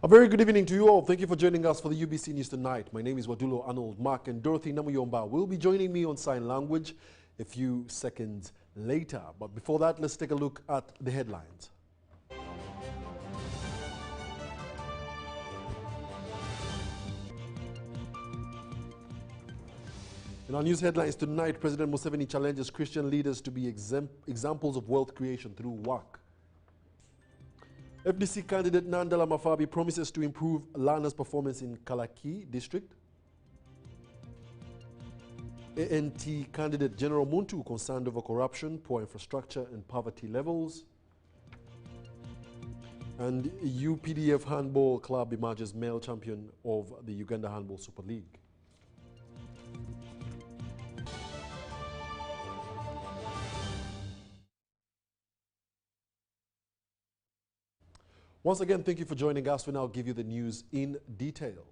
A very good evening to you all. Thank you for joining us for the UBC News tonight. My name is Wadulo, Arnold, Mark, and Dorothy Namuyomba will be joining me on sign language a few seconds later. But before that, let's take a look at the headlines. In our news headlines tonight, President Museveni challenges Christian leaders to be examples of wealth creation through work. FDC candidate Nandala Mafabi promises to improve learners' performance in Kalaki district. ANT candidate General Muntu concerned over corruption, poor infrastructure and poverty levels. And UPDF Handball Club emerges male champion of the Uganda Handball Super League. Once again, thank you for joining us. We now give you the news in detail.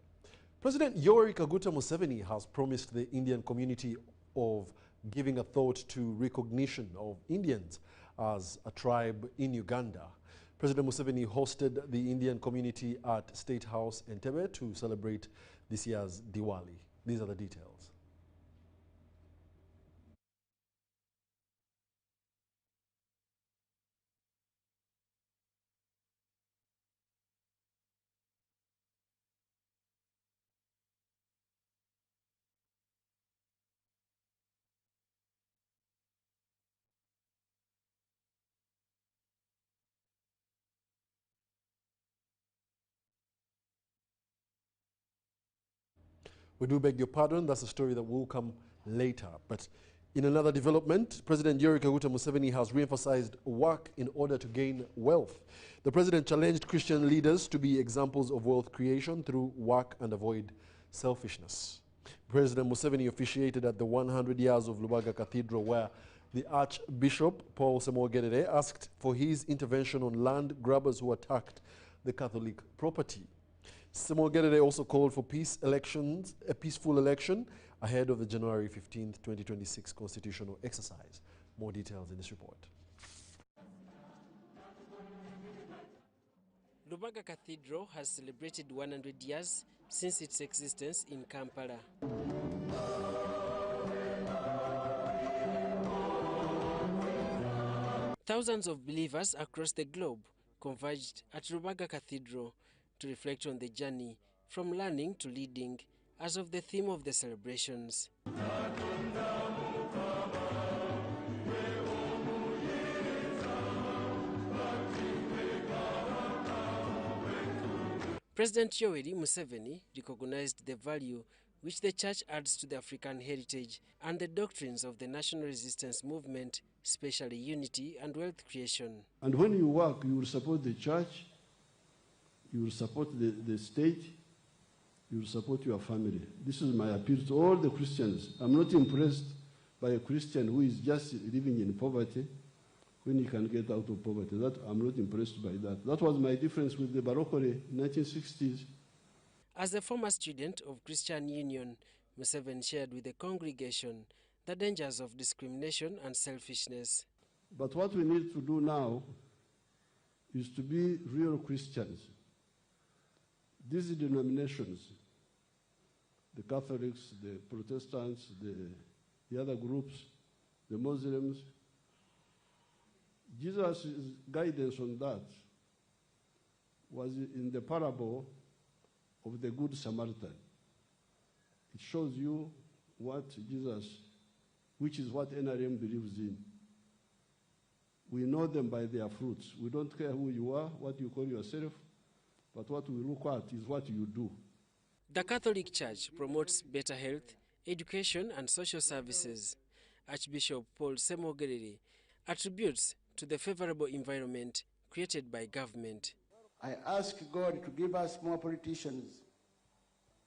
President Yoweri Kaguta Museveni has promised the Indian community of giving a thought to recognition of Indians as a tribe in Uganda. President Museveni hosted the Indian community at State House Entebbe to celebrate this year's Diwali. These are the details. We do beg your pardon, that's a story that will come later. But in another development, President Yoweri Kaguta Museveni has re-emphasized work in order to gain wealth. The president challenged Christian leaders to be examples of wealth creation through work and avoid selfishness. President Museveni officiated at the 100 years of Lubaga Cathedral, where the Archbishop Paul Semogedere asked for his intervention on land grabbers who attacked the Catholic property. Semogedere also called for a peaceful election ahead of the January 15, 2026 constitutional exercise. More details in this report. Lubaga Cathedral has celebrated 100 years since its existence in Kampala. Thousands of believers across the globe converged at Lubaga Cathedral to reflect on the journey from learning to leading as of the theme of the celebrations. President Yoweri Museveni recognized the value which the church adds to the African heritage and the doctrines of the national resistance movement, especially unity and wealth creation. And when you work, you will support the church, you will support the state, you will support your family. This is my appeal to all the Christians. I'm not impressed by a Christian who is just living in poverty when he can get out of poverty. That I'm not impressed by that. That was my difference with the Barokore in 1960s. As a former student of Christian Union, Museveni shared with the congregation the dangers of discrimination and selfishness. But what we need to do now is to be real Christians. These denominations, the Catholics, the Protestants, the the other groups, the Muslims. Jesus' guidance on that was in the parable of the Good Samaritan. It shows you what Jesus, which is what NRM believes in. We know them by their fruits. We don't care who you are, what you call yourself, but what we look at is what you do. The Catholic Church promotes better health, education and social services. Archbishop Paul Semogerere attributes to the favorable environment created by government. I ask God to give us more politicians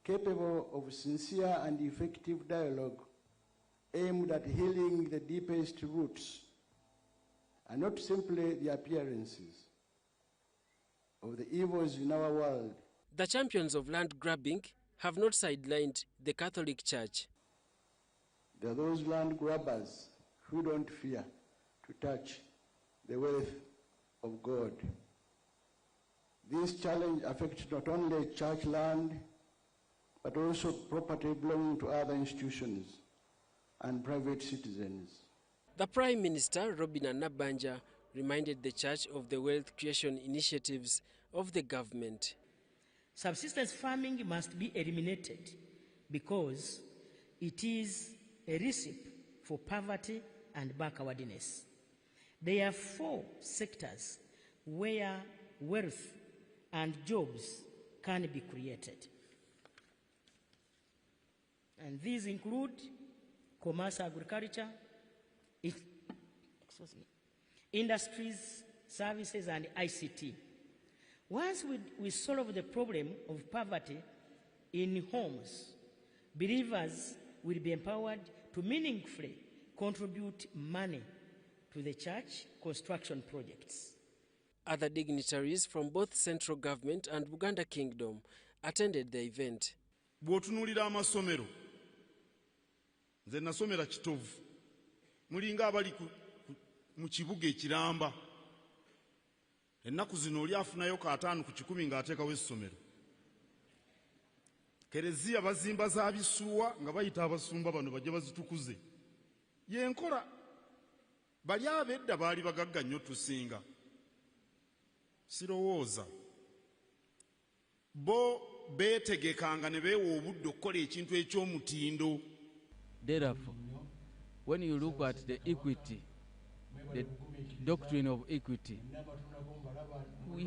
capable of sincere and effective dialogue aimed at healing the deepest roots and not simply the appearances of the evils in our world. The champions of land grabbing have not sidelined the Catholic Church. There are those land grabbers who don't fear to touch the wealth of God. This challenge affects not only church land, but also property belonging to other institutions and private citizens. The Prime Minister, Robina Nabanja, reminded the Church of the wealth creation initiatives of the government. Subsistence farming must be eliminated because it is a recipe for poverty and backwardness. There are 4 sectors where wealth and jobs can be created. And these include commerce, agriculture, industries, services, and ICT. Once we solve the problem of poverty in homes, believers will be empowered to meaningfully contribute money to the church construction projects. Other dignitaries from both central government and Buganda Kingdom attended the event. Bw'otunuulira amasomero, nze nasomera Kitovu, mulinga abali mu kibuga ekiramba. Ennaku zino oli afunayo kaataano ku 10 ng'ateekawo essomero. Kereziya bazimba za bisuwa nga bayita abasumba bano bajja bazitukuze. Yenkola bali ab'edda baali bagagga nnyo tusinga. Sirowooza bo beetegekanga ne beewa obudde okukola ekintu eky'omutindo. Therefore, when you look at the equity, the doctrine of equity,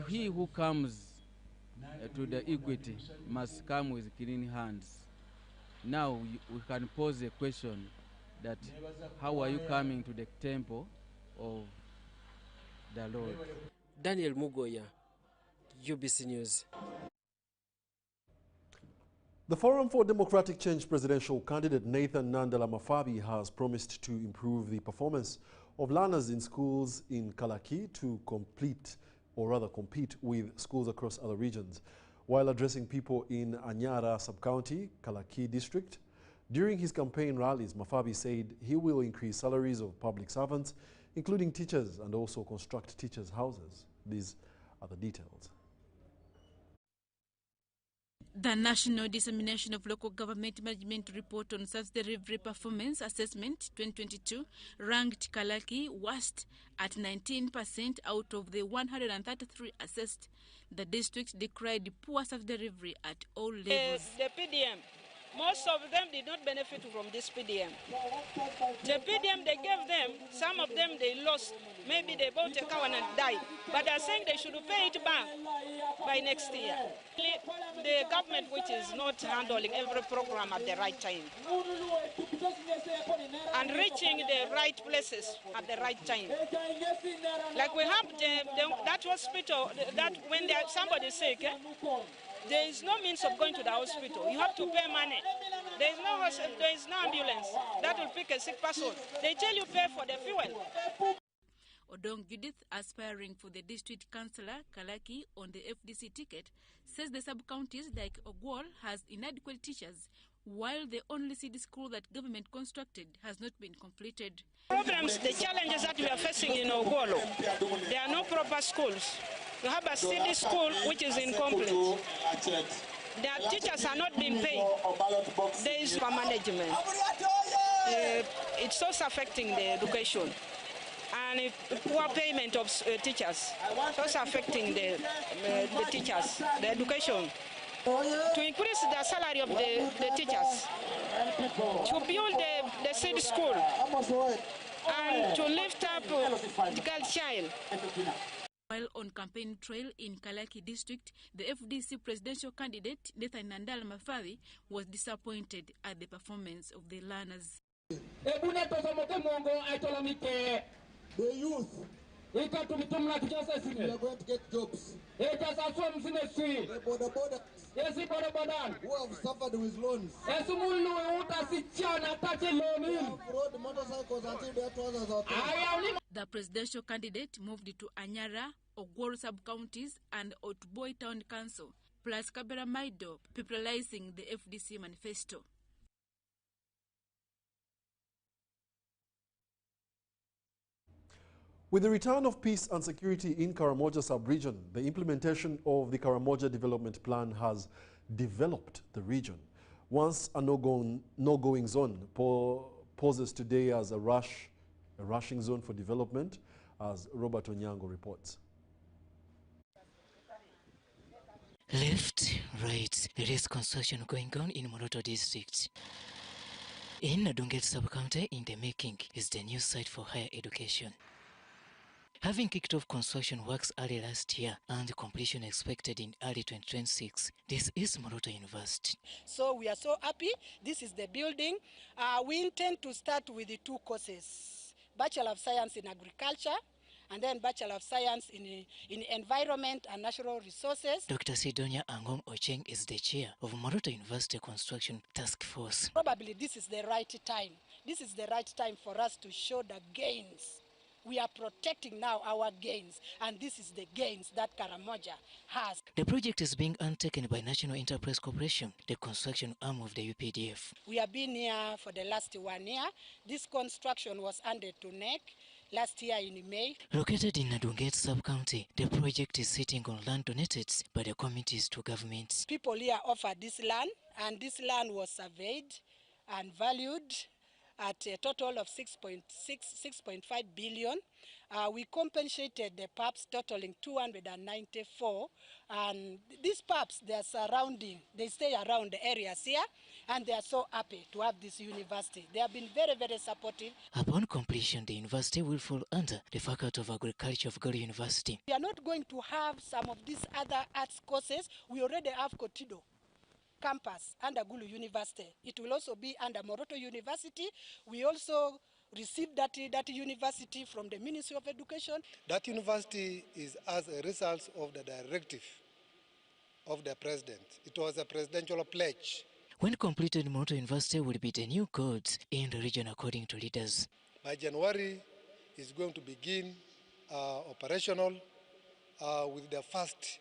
he who comes to the equity must come with clean hands. Now we can pose a question that how are you coming to the temple of the Lord? Daniel Mugoya, UBC News. The Forum for Democratic Change presidential candidate Nathan Nandala Mafabi has promised to improve the performance of learners in schools in Kalaki to compete with schools across other regions. While addressing people in Anyara sub-county, Kalaki district, during his campaign rallies, Mafabi said he will increase salaries of public servants, including teachers, and also construct teachers' houses. These are the details. The National Dissemination of Local Government Management Report on South Delivery Performance Assessment 2022 ranked Kalaki worst at 19% out of the 133 assessed. The district decried poor service delivery at all levels. The PDM, most of them did not benefit from this PDM. The PDM they gave them, some of them they lost. Maybe they bought a cow and died. But they're saying they should pay it back by next year. The government which is not handling every program at the right time and reaching the right places at the right time. Like we have that hospital, that when somebody is sick, there is no means of going to the hospital. You have to pay money. There is no ambulance that will pick a sick person. They tell you pay for the fuel. Odong Judith, aspiring for the district councillor Kalaki on the FDC ticket, says the sub-counties like Ogwal has inadequate teachers, while the only CD school that government constructed has not been completed. Problems, the challenges that we are facing in Ogwalo, there are no proper schools. We have a CD school which is incomplete. Their teachers are not being paid. There is poor management. it's also affecting the education. And poor payment of teachers, it's also affecting the teachers, the education. To increase the salary of the teachers, to build the seed school, and to lift up the girl child. While on campaign trail in Kalaki district, the FDC presidential candidate Nathan Nandala Mafari was disappointed at the performance of the learners. The youth, we are going to get jobs. The border who have suffered with loans. They have rode motorcycles until their trousers are torn. The presidential candidate moved to Anyara, Ogworo sub-counties and Otboy Town Council, plus Kabera Maido, popularizing the FDC manifesto. With the return of peace and security in Karamoja sub-region, the implementation of the Karamoja Development Plan has developed the region. Once a no-going zone poses today as a rushing zone for development, as Robert Onyango reports. Left, right, there is construction going on in Moroto district. In Adunget sub-county in the making is the new site for higher education. Having kicked off construction works early last year and completion expected in early 2026, this is Moroto University. So we are so happy. This is the building. We intend to start with the two courses, Bachelor of Science in Agriculture and then Bachelor of Science in Environment and Natural Resources. Dr. Sidonia Angom Ocheng is the chair of Moroto University Construction Task Force. Probably this is the right time. This is the right time for us to show the gains. We are protecting now our gains, and this is the gains that Karamoja has. The project is being undertaken by National Enterprise Corporation, the construction arm of the UPDF. We have been here for the last 1 year. This construction was handed to NEC last year in May. Located in Adunget sub-county, the project is sitting on land donated by the committees to government. People here offered this land, and this land was surveyed and valued at a total of 6.5 billion. We compensated the PAPs totaling 294, and these PAPs, they stay around the areas here, and they are so happy to have this university. They have been very, very supportive. Upon completion, the university will fall under the Faculty of Agriculture of Gulu University. We are not going to have some of these other arts courses. We already have Kotido campus under Gulu University. It will also be under Moroto University. We also received that university from the Ministry of Education. That university is as a result of the directive of the president. It was a presidential pledge. When completed, Moroto University will be the new codes in the region according to leaders. By January, it's going to begin operational with the first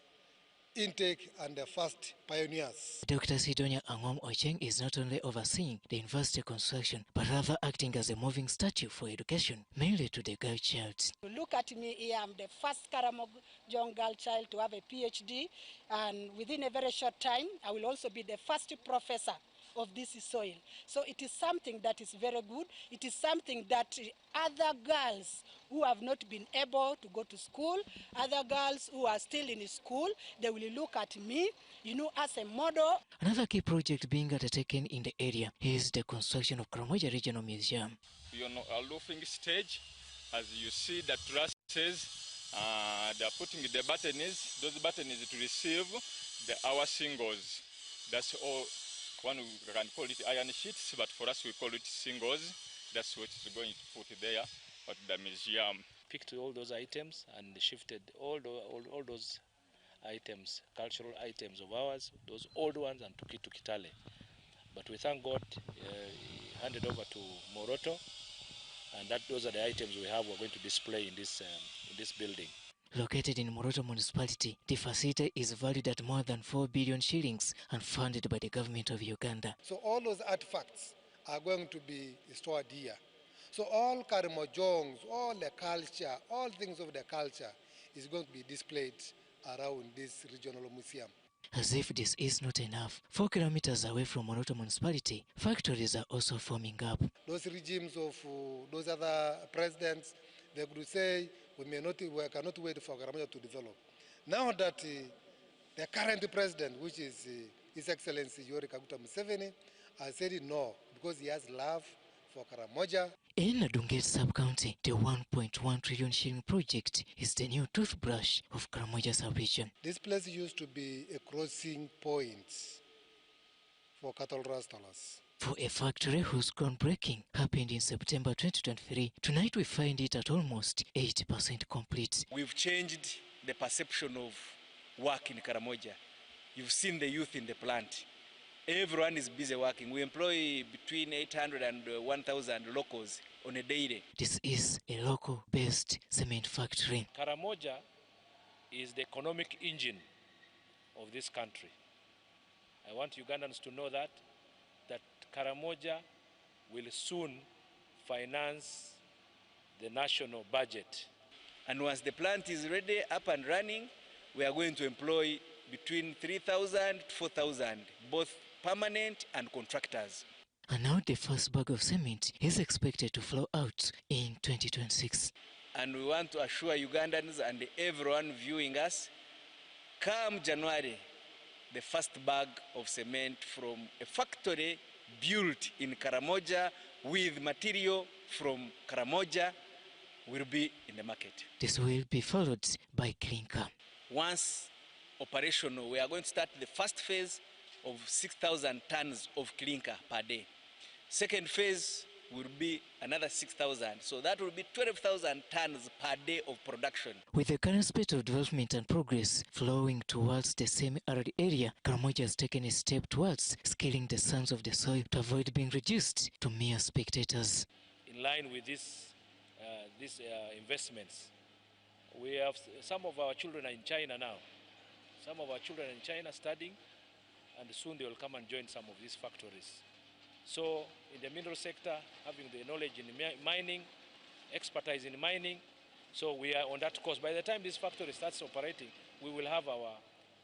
intake and the first pioneers. Dr. Sidonia Angom Ocheng is not only overseeing the university construction, but rather acting as a moving statue for education, mainly to the girl child. Look at me here, I'm the first Karamoja girl child to have a PhD, and within a very short time, I will also be the first professor of this soil. So it is something that is very good. It is something that other girls who have not been able to go to school, other girls who are still in school, they will look at me, as a model. Another key project being undertaken in the area is the construction of Karamoja Regional Museum. We are on a roofing stage. As you see, the trusses, they are putting the battens, those battens to receive our singles. That's all. One we can call it iron sheets, but for us we call it singles. That's what is going to put there at the museum. Picked all those items and shifted all those items, cultural items of ours, those old ones, and took it to Kitale. But we thank God, handed over to Moroto, and those are the items we're going to display in this building. Located in Moroto municipality, the facility is valued at more than 4 billion shillings and funded by the government of Uganda. So all those artifacts are going to be stored here. So all Karamojongs, all the culture, all things of the culture is going to be displayed around this regional museum. As if this is not enough, 4 kilometers away from Moroto municipality, factories are also forming up. Those regimes of those other presidents, they could say, we cannot wait for Karamoja to develop. Now that the current president, which is His Excellency Yoweri Kaguta Museveni, has said no, because he has love for Karamoja. In Adunget sub-county, the 1.1 trillion shilling project is the new toothbrush of Karamoja sub-region. This place used to be a crossing point for cattle rustlers. For a factory whose groundbreaking happened in September 2023, tonight we find it at almost 80% complete. We've changed the perception of work in Karamoja. You've seen the youth in the plant. Everyone is busy working. We employ between 800 and 1,000 locals on a daily. This is a local-based cement factory. Karamoja is the economic engine of this country. I want Ugandans to know that Karamoja will soon finance the national budget. And once the plant is ready, up and running, we are going to employ between 3,000 to 4,000, both permanent and contractors. And now the first bag of cement is expected to flow out in 2026. And we want to assure Ugandans and everyone viewing us, come January, the first bag of cement from a factory built in Karamoja with material from Karamoja will be in the market. This will be followed by clinker. Once operational, we are going to start the first phase of 6,000 tons of clinker per day. Second phase will be another 6,000. So that will be 12,000 tons per day of production. With the current state of development and progress flowing towards the semi-arid area, Karamoja has taken a step towards scaling the sons of the soil to avoid being reduced to mere spectators. In line with these investments, we have some of our children are in China now. Some of our children are in China studying, and soon they will come and join some of these factories. So in the mineral sector, having the knowledge in mining, expertise in mining, so we are on that course. By the time this factory starts operating, we will have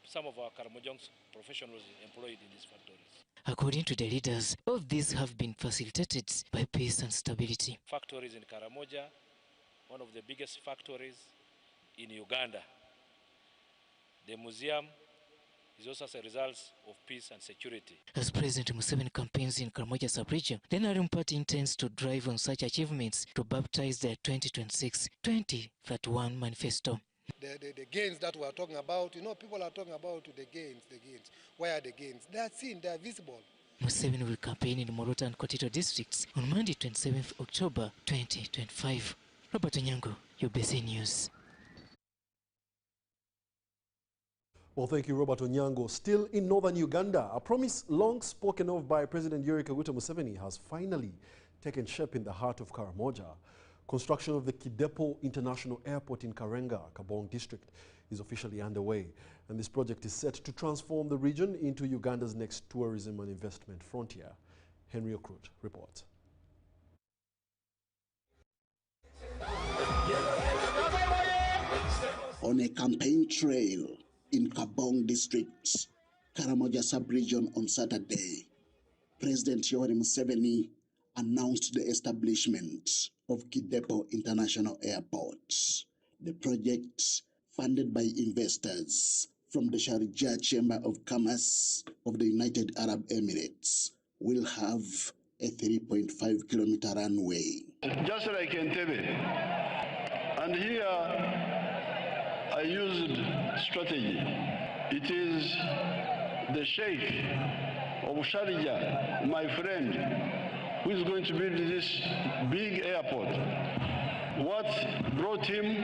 some of our Karamojong's professionals employed in these factories. According to the leaders, all these have been facilitated by peace and stability. Factories in Karamoja, one of the biggest factories in Uganda. The museum is also as a result of peace and security. As President Museveni campaigns in Karamoja sub-region, the NRM party intends to drive on such achievements to baptize the 2026-2031 manifesto. The gains that we are talking about, people are talking about the gains. Where are the gains? They are seen, they are visible. Museveni will campaign in Moroto and Kotito districts on Monday, 27th October 2025. Robert Onyango, UBC News. Well, thank you, Robert Onyango. Still in northern Uganda, a promise long spoken of by President Yoweri Kaguta Museveni has finally taken shape in the heart of Karamoja. Construction of the Kidepo International Airport in Karenga, Kabong district, is officially underway. And this project is set to transform the region into Uganda's next tourism and investment frontier. Henry Okrut reports. On a campaign trail in Kabong district, Karamoja sub-region on Saturday, President Yoweri Museveni announced the establishment of Kidepo International Airport. The project, funded by investors from the Sharjah Chamber of Commerce of the United Arab Emirates, will have a 3.5-kilometer runway. Just like Entebbe. And here I used strategy. It is the Sheikh of Sharjah, my friend, who is going to build this big airport. What brought him?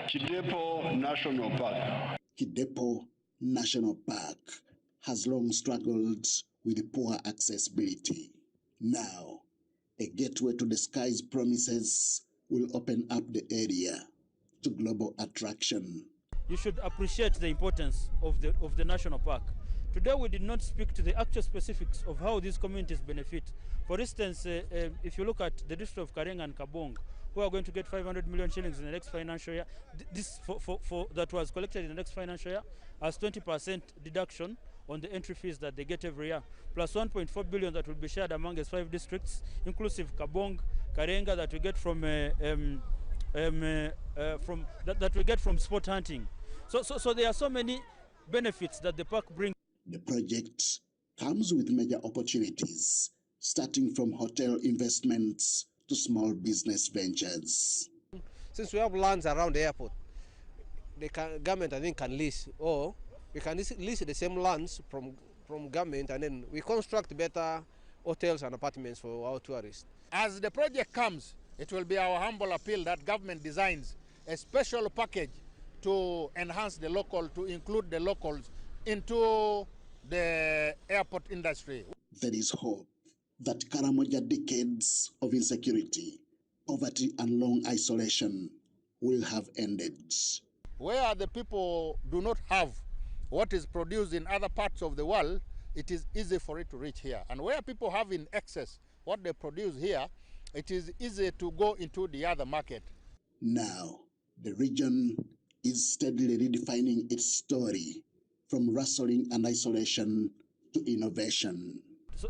Kidepo National Park. Kidepo National Park has long struggled with poor accessibility. Now, a gateway to the sky's promises will open up the area to global attraction. You should appreciate the importance of the national park. Today we did not speak to the actual specifics of how these communities benefit. For instance, if you look at the district of Karenga and Kabong, who are going to get 500 million shillings in the next financial year. This for that was collected in the next financial year as 20% deduction on the entry fees that they get every year, plus 1.4 billion that will be shared among the 5 districts, inclusive Kabong, Karenga, that we get from that we get from sport hunting. So there are so many benefits that the park brings. The project comes with major opportunities, starting from hotel investments to small business ventures. Since we have lands around the airport, the government, I think, can lease, or we can lease the same lands from government, and then we construct better hotels and apartments for our tourists. As the project comes, it will be our humble appeal that government designs a special package to enhance the local, to include the locals into the airport industry. There is hope that Karamoja decades of insecurity, poverty, and long isolation will have ended. Where the people do not have what is produced in other parts of the world, it is easy for it to reach here. And where people have in excess what they produce here, it is easy to go into the other market. Now, the region is steadily redefining its story from rustling and isolation to innovation.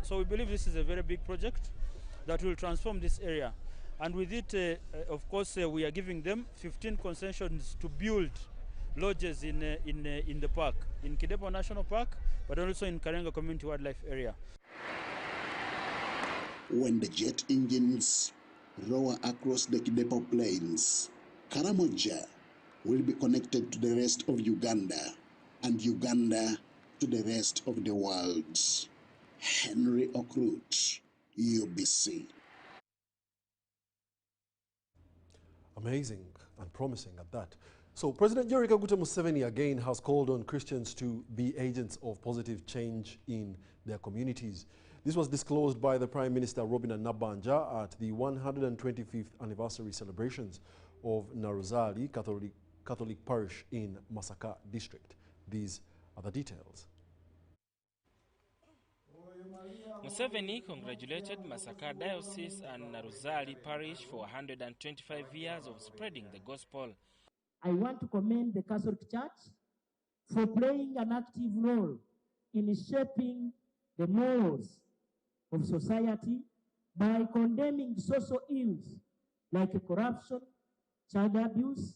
So we believe this is a very big project that will transform this area. And with it, of course, we are giving them 15 concessions to build lodges in the park, in Kidepo National Park, but also in Karenga Community Wildlife Area. When the jet engines roar across the Kidepo Plains, Karamoja will be connected to the rest of Uganda, and Uganda to the rest of the world. Henry Okrut, UBC. Amazing and promising at that. So President Yoweri Kaguta Museveni again has called on Christians to be agents of positive change in their communities. This was disclosed by the Prime Minister Robina Nabanja at the 125th anniversary celebrations of Naruzali Catholic Parish in Masaka District. These are the details. Museveni congratulated Masaka Diocese and Naruzali Parish for 125 years of spreading the gospel. I want to commend the Catholic Church for playing an active role in shaping the morals of society by condemning social ills like corruption, child abuse,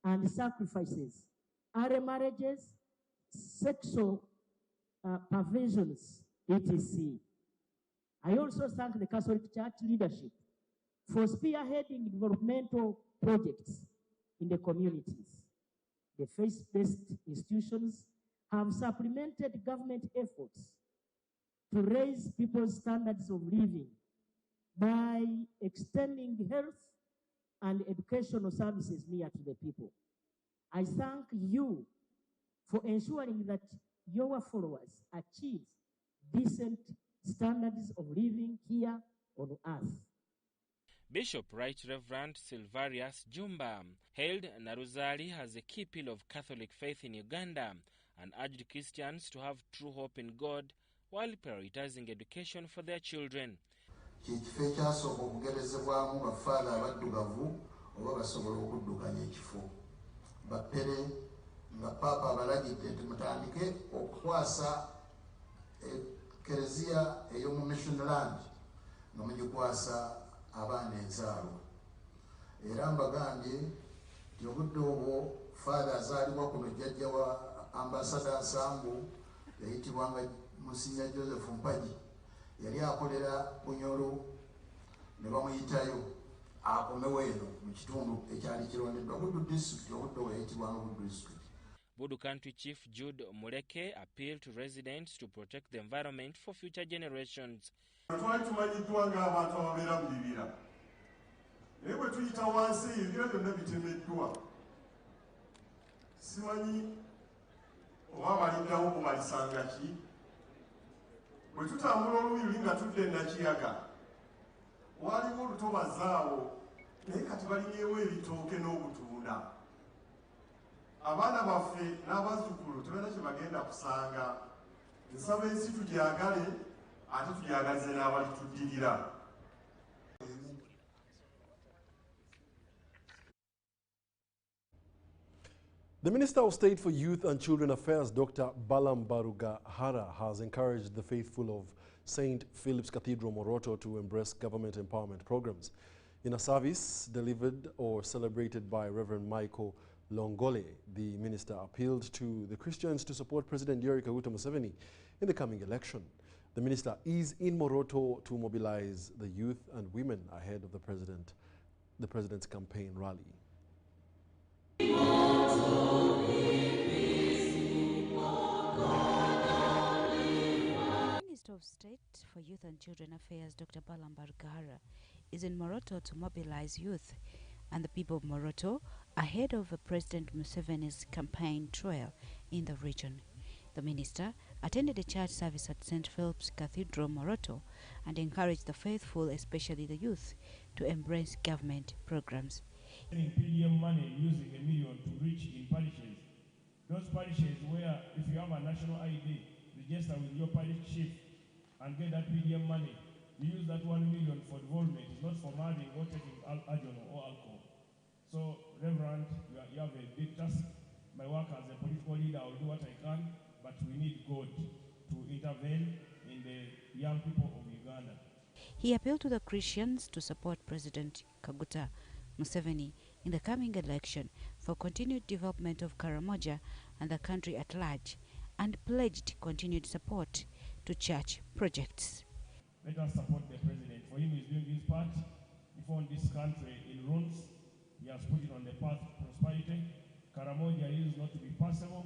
and sacrifices, early marriages, sexual perversions, etc. I also thank the Catholic Church leadership for spearheading developmental projects in the communities. The faith-based institutions have supplemented government efforts to raise people's standards of living by extending health and educational services near to the people. I thank you for ensuring that your followers achieve decent standards of living here on earth. Bishop Right Reverend Silvarius Jumba hailed Naruzali as a key pillar of Catholic faith in Uganda and urged Christians to have true hope in God while prioritizing education for their children. abana enzaalo era mbagambye nti obudde obwo father azaalibwa kuno jjajja wa ambasada Nsambu yayitibwanga Musinya Joseph Mpaji yali akolera Bunyoro ne bamuyitayo akomewo eno mu kitundu ekyali kirondeddwa Buddu district obudde obwo yayitibwanga Buddu district. Budu Country Chief Jude Muleke appealed to residents to protect the environment for future generations. Twali tumanyiddwa ng'abantu ababeera mu bibira naye bwe tuyita wansi ebibira byonna bitemeddwa simanyi oba baliddawo kumalisanga ki bwe tutambula oluyuli nga tudde Nakiyaga waliwo olutobazaawo naye kati balimyewo ebitooke n'obutunda abaana baffe n'abazzukulu tebera kye bagenda kusanga nsaba ensi tugyagale ate tugyagaze n'abalituddirira. The Minister of State for Youth and Children Affairs, Dr. Balambarugahara, has encouraged the faithful of St. Philip's Cathedral, Moroto, to embrace government empowerment programs. In a service delivered or celebrated by Reverend Michael Longole, the minister appealed to the Christians to support President Yoweri Kaguta Museveni in the coming election. The minister is in Moroto to mobilize the youth and women ahead of the president's campaign rally. Minister of State for Youth and Children Affairs, Dr. Balambarugahara, is in Moroto to mobilize youth and the people of Moroto ahead of President Museveni's campaign trail in the region. The minister attended a church service at St. Philip's Cathedral, Moroto, and encouraged the faithful, especially the youth, to embrace government programs. PDM money using $1 million to reach in parishes. Those parishes where if you have a national ID, register with your parish chief and get that PDM money. You use that $1 million for development. It's not for marrying or taking alcohol or alcohol. So, Reverend, you have a big task. My work as a political leader, I will do what I can, but we need God to intervene in the young people of Uganda. He appealed to the Christians to support President Kaguta Museveni in the coming election for continued development of Karamoja and the country at large, and pledged continued support to church projects. Let us support the president. For him, he's doing his part. He found this country in ruins. He has put it on the path of prosperity. Karamoja used not to be passable.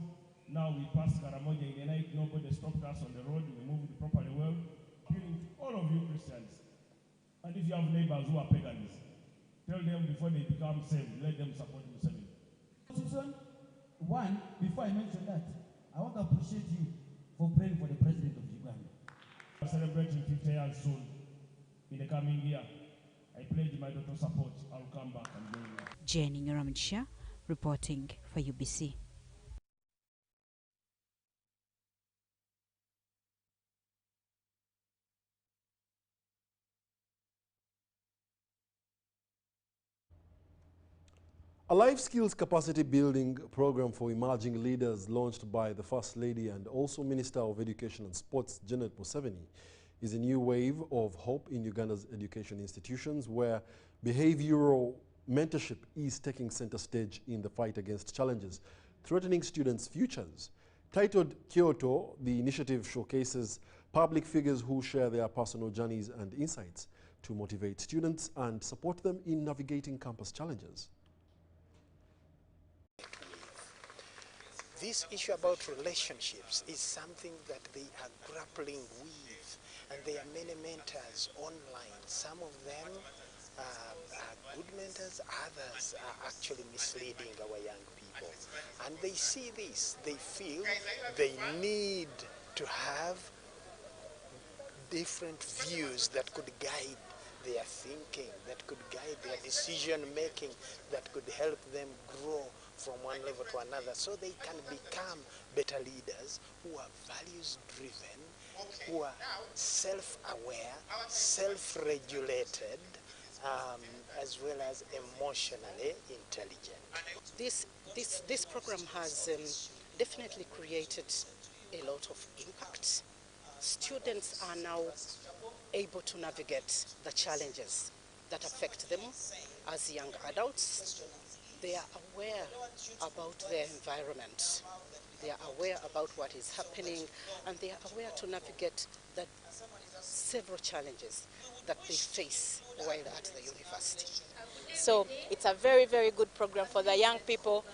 Now we pass Karamoja in the night. Nobody stopped us on the road. We moved properly well. Appealing to all of you Christians. And if you have neighbors who are pagans, tell them before they become saved, let them support Museveni. Constitution 1, before I mention that, I want to appreciate you for praying for the president of Uganda. We're celebrating 50 years soon. In the coming year, I pledge my total support. I'll come back and join you. Jenny Nyoramsha reporting for UBC. A life skills capacity building program for emerging leaders launched by the First Lady and also Minister of Education and Sports, Janet Museveni, is a new wave of hope in Uganda's education institutions where behavioral mentorship is taking center stage in the fight against challenges threatening students' futures. Titled Kyoto, the initiative showcases public figures who share their personal journeys and insights to motivate students and support them in navigating campus challenges. This issue about relationships is something that they are grappling with, and there are many mentors online. Some of them are good mentors, others are actually misleading our young people. And they see this, they feel they need to have different views that could guide their thinking, that could guide their decision making, that could help them grow from one level to another, so they can become better leaders who are values driven, who are self-aware, self-regulated, as well as emotionally intelligent. This program has definitely created a lot of impact. Students are now able to navigate the challenges that affect them as young adults. They are aware about their environment. They are aware about what is happening, and they are aware to navigate the several challenges that they face while at the university. So it's a very, very good program for the young people.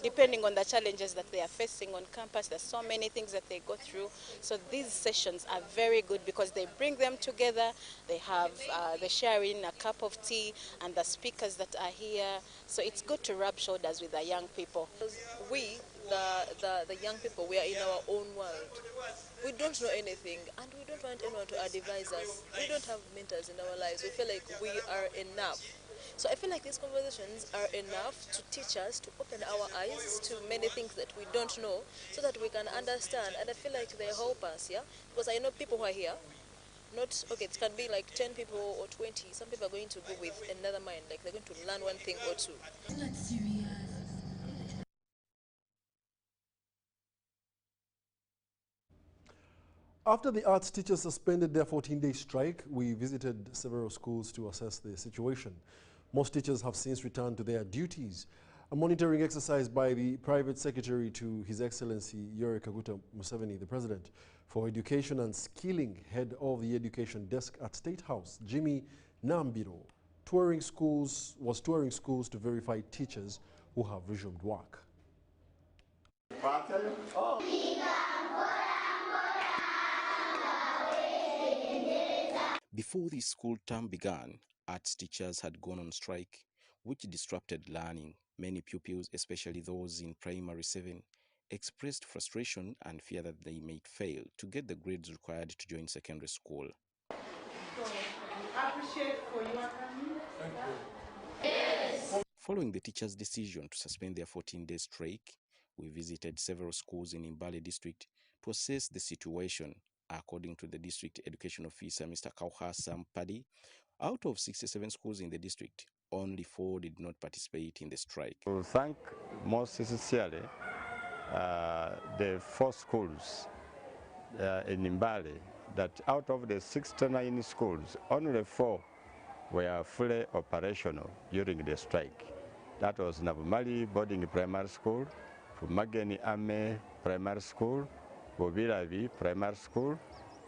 Depending on the challenges that they are facing on campus, there's so many things that they go through. So these sessions are very good because they bring them together. They have the sharing a cup of tea and the speakers that are here. So it's good to rub shoulders with the young people. We, the young people, we are in our own world. We don't know anything, and we don't want anyone to advise us. We don't have mentors in our lives. We feel like we are enough. So I feel like these conversations are enough to teach us, to open our eyes to many things that we don't know, so that we can understand. And I feel like they help us, yeah? Because I know people who are here, not, okay, it can be like 10 people or 20. Some people are going to go with another mind, like they're going to learn one thing or two. After the arts teachers suspended their 14-day strike, we visited several schools to assess the situation. Most teachers have since returned to their duties. A monitoring exercise by the private secretary to His Excellency Yoweri Kaguta Museveni, the President, for Education and Skilling, head of the Education Desk at State House, Jimmy Nambiro, was touring schools to verify teachers who have resumed work. Before the school term began, arts teachers had gone on strike, which disrupted learning. Many pupils, especially those in primary 7, expressed frustration and fear that they might fail to get the grades required to join secondary school. Following the teachers' decision to suspend their 14-day strike, we visited several schools in Mbale district to assess the situation. According to the district education officer, Mr. Kauha Sampadi, out of 67 schools in the district, only 4 did not participate in the strike. We thank most sincerely the 4 schools in Mbale, that out of the 69 schools, only 4 were fully operational during the strike. That was Navumali Boarding Primary School, Mageni Ame Primary School, Bobiravi Primary School,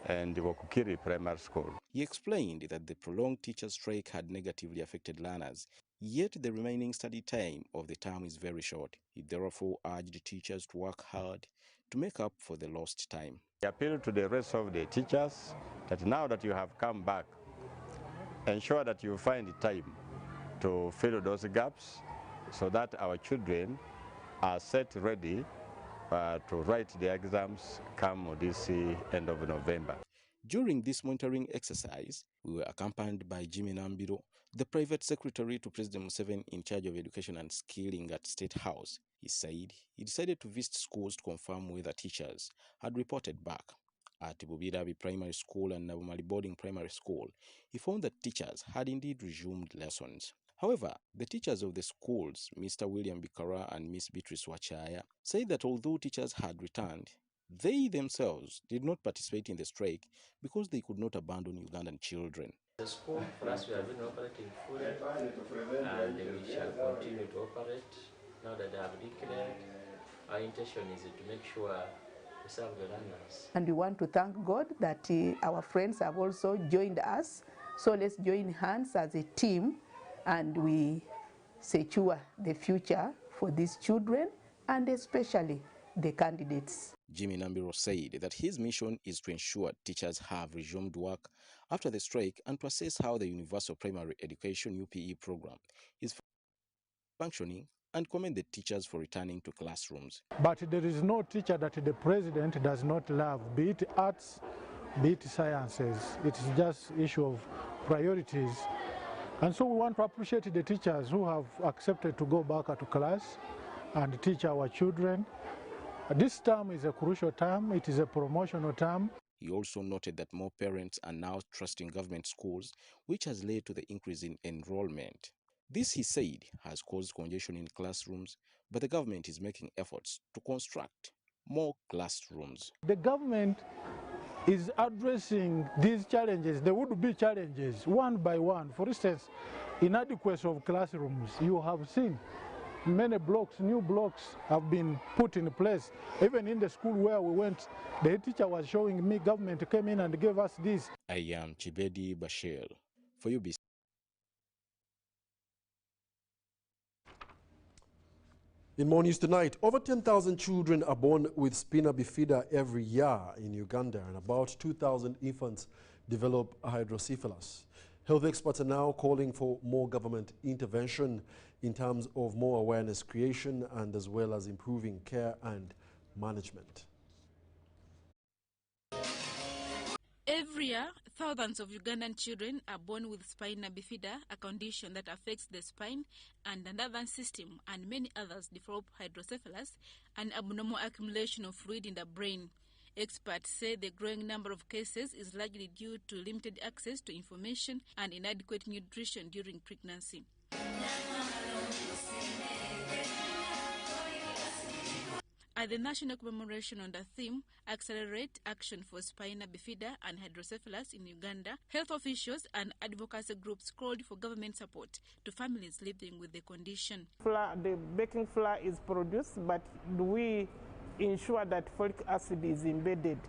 and Wokukiri Primary School. He explained that the prolonged teachers' strike had negatively affected learners, yet the remaining study time of the term is very short. He therefore urged teachers to work hard to make up for the lost time. I appeal to the rest of the teachers that now that you have come back, ensure that you find time to fill those gaps so that our children are set ready to write the exams come this end of November. During this monitoring exercise, we were accompanied by Jimmy Nambiro, the private secretary to President Museveni in charge of education and skilling at State House. He said he decided to visit schools to confirm whether teachers had reported back. At Bobirabi Primary School and Navumali Boarding Primary School, he found that teachers had indeed resumed lessons. However, the teachers of the schools, Mr. William Bikara and Miss Beatrice Wachaya, said that although teachers had returned, they themselves did not participate in the strike because they could not abandon Ugandan children. The school, for us, we have been operating fully, and we shall continue to operate. Now that they have declared, our intention is to make sure we serve the learners. And we want to thank God that our friends have also joined us. So let's join hands as a team, and we secure the future for these children and especially the candidates. Jimmy Nambiro said that his mission is to ensure teachers have resumed work after the strike and to assess how the Universal Primary Education UPE program is functioning and commend the teachers for returning to classrooms. But there is no teacher that the president does not love, be it arts, be it sciences. It's just an issue of priorities. And so we want to appreciate the teachers who have accepted to go back to class and teach our children. This term is a crucial term. It is a promotional term. He also noted that more parents are now trusting government schools, which has led to the increase in enrollment. This, he said, has caused congestion in classrooms, but the government is making efforts to construct more classrooms. The government is addressing these challenges. There would be challenges one by one. For instance, inadequacy of classrooms. You have seen many blocks, new blocks have been put in place. Even in the school where we went, the teacher was showing me, government came in and gave us this. I am Chibedi Bashir for UBC. In more news tonight, over 10,000 children are born with spina bifida every year in Uganda, and about 2,000 infants develop hydrocephalus. Health experts are now calling for more government intervention in terms of more awareness creation and as well as improving care and management. Every year, thousands of Ugandan children are born with spina bifida, a condition that affects the spine and the nervous system, and many others develop hydrocephalus, an abnormal accumulation of fluid in the brain. Experts say the growing number of cases is largely due to limited access to information and inadequate nutrition during pregnancy. A At the national commemoration on the theme, Accelerate Action for Spina Bifida and Hydrocephalus in Uganda, health officials and advocacy groups called for government support to families living with the condition. The baking flour is produced, but we ensure that folic acid is embedded.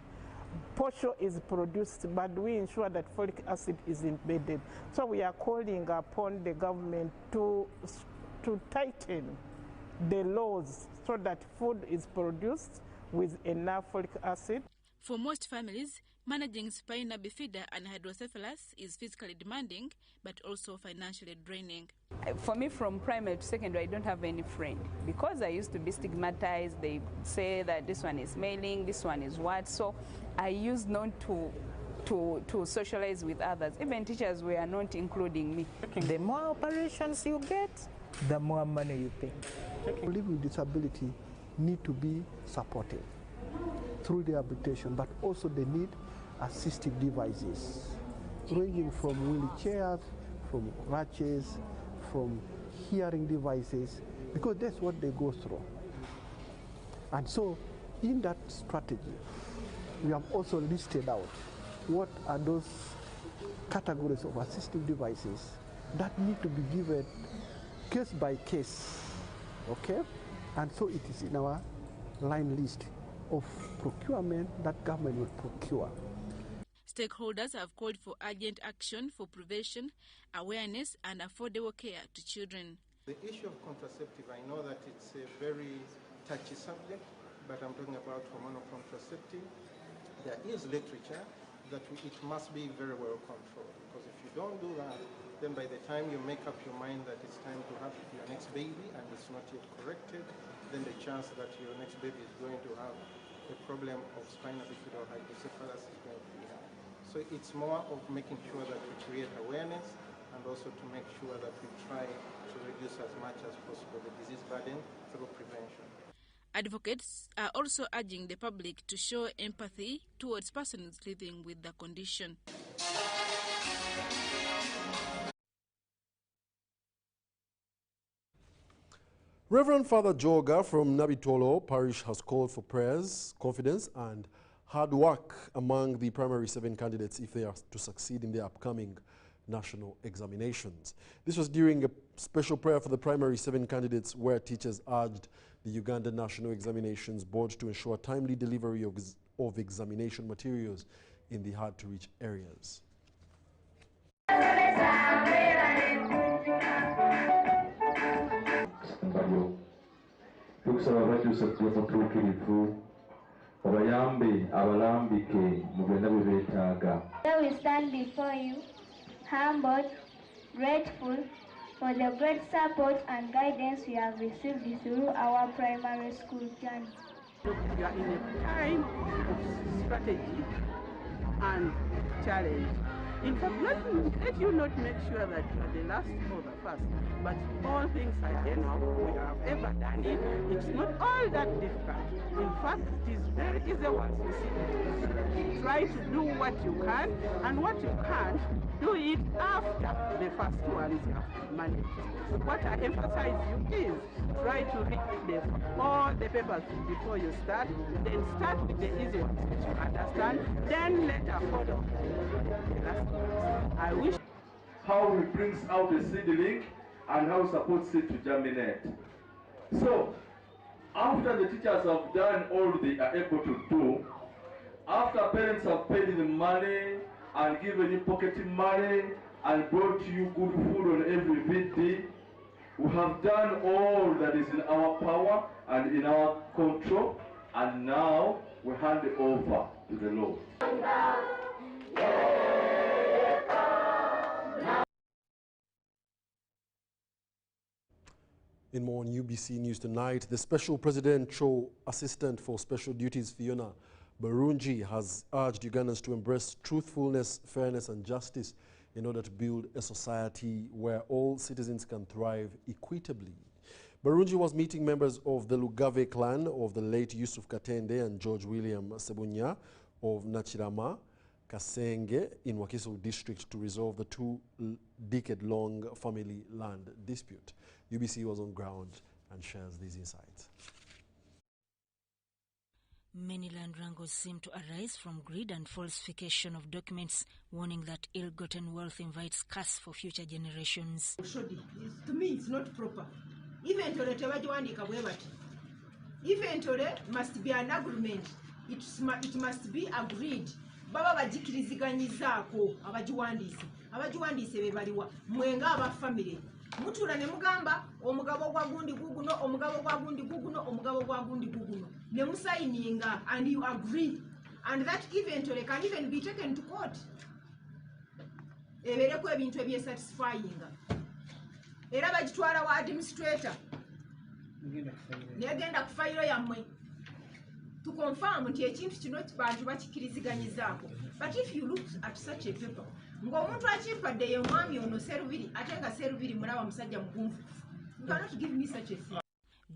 Posho is produced, but we ensure that folic acid is embedded. So we are calling upon the government to tighten the laws so that food is produced with enough folic acid. For most families, managing spina bifida and hydrocephalus is physically demanding, but also financially draining. For me, from primary to secondary, I don't have any friend because I used to be stigmatized. They say that this one is mailing, this one is what. So I used not to socialize with others. Even teachers were not including me. The more operations you get, the more money you pay. People living with disability need to be supported through rehabilitation, but also they need assistive devices, ranging from wheelchairs, from crutches, from hearing devices, because that's what they go through. And so in that strategy, we have also listed out what are those categories of assistive devices that need to be given case by case, okay? And so it is in our line list of procurement that government will procure. Stakeholders have called for urgent action for prevention, awareness and affordable care to children. The issue of contraceptive, I know that it's a very touchy subject, but I'm talking about hormonal contraceptive. There is literature that it must be very well controlled, because if you don't do that, then by the time you make up your mind that it's time to have your next baby and it's not yet corrected, then the chance that your next baby is going to have a problem of spina bifida or hydrocephalus is going to be high. So it's more of making sure that we create awareness and also to make sure that we try to reduce as much as possible the disease burden through prevention. Advocates are also urging the public to show empathy towards persons living with the condition. Reverend Father Joga from Nabitolo Parish has called for prayers, confidence and hard work among the primary 7 candidates if they are to succeed in their upcoming national examinations. This was during a special prayer for the primary 7 candidates where teachers urged the Uganda National Examinations Board to ensure timely delivery of examination materials in the hard-to-reach areas. Tukusaba bakyuse ku mutuukirivu obayambe abalambike mu byonna bye beetaaga. Here we stand before you, humbled, grateful for the great support and guidance we have received through our primary school journey. You are in a time of strategy and challenge. In fact, let you not make sure that you are the last or the first, but all things are enough. We have ever done it. It's not all that difficult. In fact, it is very easy once you see. Try to do what you can, and what you can't, do it after the first ones you have managed. What I emphasize you is try to read all the papers before you start, then start with the easy ones which you understand, then later follow the last ones. I wish How he brings out a seedling and how he supports it to germinate. So, after the teachers have done all they are able to do, after parents have paid the money and given you pocket money and brought you good food on every VD, we have done all that is in our power and in our control, and now we hand it over to the Lord. In more on UBC News tonight, the Special Presidential Assistant for Special Duties, Fiona Barungi, has urged Ugandans to embrace truthfulness, fairness and justice in order to build a society where all citizens can thrive equitably. Barungi was meeting members of the Lugave clan of the late Yusuf Katende and George William Sebunya of Nachirama, Kasenge in Wakiso district to resolve the 2-decade-long family land dispute. UBC was on ground and shares these insights. Many land wrangles seem to arise from greed and falsification of documents, warning that ill-gotten wealth invites curse for future generations. To me, it's not proper. Inventory must be an agreement. It must be agreed. Baba bajikiriziganyizako abajiwandiise bebaliwa mwenga aba family mutula ne mugamba omugabo gwa gundi guguno omugabo gwa gundi guguno omugabo gwa gundi guguno ne musayininga and you agree and that inventory can even be taken to court ebereko ebintu ebyesatisfying era bagitwala wa administrator negenda ku fayiro yammwe to confirm nti ekintu kino bantu bakikiriziganyizaako. But if you look at such a paper, ng'omuntu akimpadde ye mwami ono Serubiri ate nga Serubiri mulaba musajja mugunfu, you cannot give me such a thing.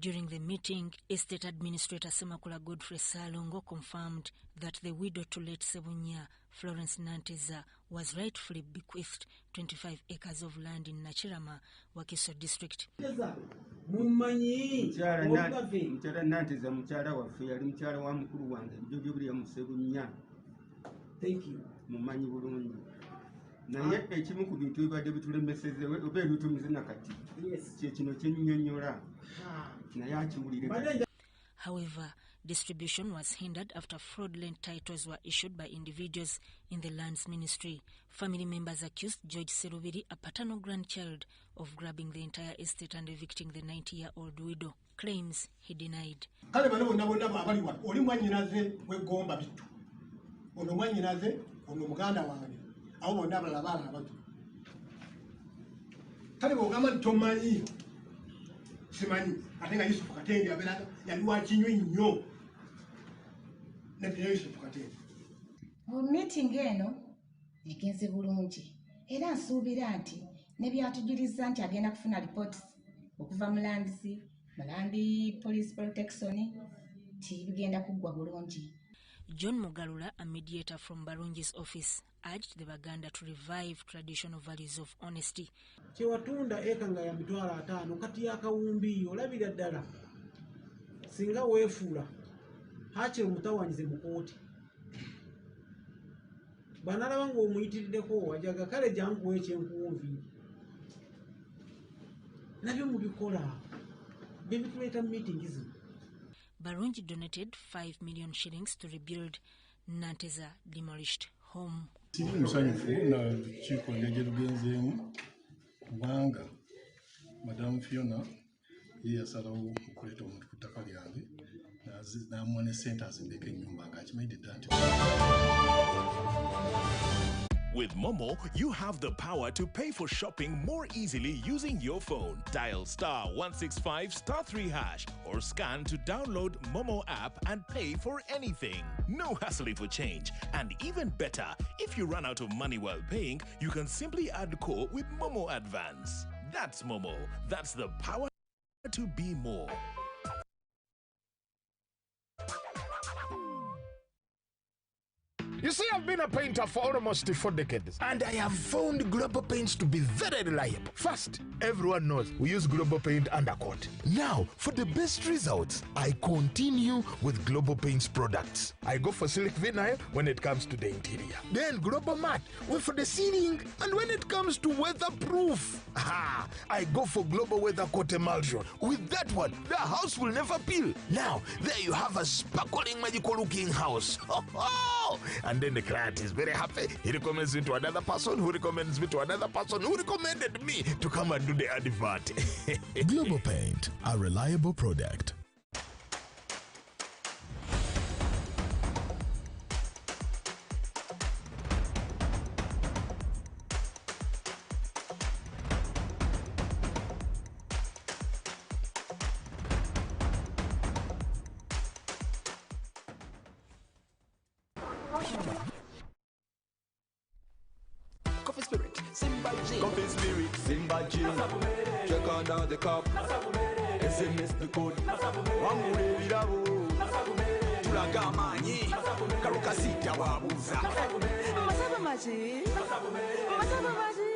During the meeting, Estate Administrator Semakula Godfrey Salongo confirmed that the widow to late Sebunya, Florence Nanteza, was rightfully bequeathed 25 acres of land in Nachirama, Wakiso district. Mukyala Nanteza mukyala waffe yali mukyala wa mukulu wange ebyo biri mu Sebunya. Thank you. Mumanyi bulungi. Naye ekimu ku bintu ebadde bitulemesezeewo oba ebitumize nakati kye kino kyennyonnyola naye akiwulire. However, distribution was hindered after fraudulent titles were issued by individuals in the lands ministry. Family members accused George Serubiri, a paternal grandchild, of grabbing the entire estate and evicting the 90-year-old widow. Claims he denied. Kale bano bonna abaliwa oli mwannyinaze w'eggomba bittu ono mwannyinaze ono muganda wange abo bonna abalala baana abato kale bw'ogamba nti tomanyi simanyi ate nga Yusufu Katende abeera yali wa kinywi nnyo naye Yusufu Katende. Meeting eno egenze bulungi era nsuubira nti ne byatujulizza nti agenda kufuna reports okuva mu Land Police Protection ti bigenda kuggwa bulungi. John Mugalula, a mediator from Barungi's office, urged the Baganda to revive traditional values of honesty. Kyewatunda eka nga ya mitwalo 5 kati yakawumbi olabira ddala singa weefuula hakiri omutawanyize mu kooti banalaba ng'omuyitiriddeko wajaga kale jankuwa ekyenkuwumvi nabyo mubikola bye bituleeta mu meeting zino. Barungi donated 5 million shillings to rebuild Nanteza demolished home. Musanyufu na chiko ngeje lugenzeemu kubanga Madam Fiona yasalawo okuleeta omuntu ku ttaka lyange n'amuwa ne ssente azimbeko ennyumba ng'akimanyidde dda nti. With Momo, you have the power to pay for shopping more easily using your phone. Dial *165*3# or scan to download Momo app and pay for anything. No hassling for change. And even better, if you run out of money while paying, you can simply add core with Momo Advance. That's Momo. That's the power to be more. You see, I've been a painter for almost 4 decades, and I have found Global Paints to be very reliable. First, everyone knows we use Global Paint undercoat. Now, for the best results, I continue with Global Paints products. I go for Silk Vinyl when it comes to the interior. Then Global Matte for the ceiling, and when it comes to weatherproof, I go for Global Weather Coat Emulsion. With that one, the house will never peel. Now, there you have a sparkling, magical-looking house. And then the client is very happy. He recommends me to another person who recommends me to another person who recommended me to come and do the advert. Global Paint, a reliable product. Coffee Spirit, Simba G. Coffee Spirit, Simba G. Check on down the cup. SMS the code. Wangure virabo. Tulaga manyi. Karuka sita wabuza. Masaba maji. Masaba maji.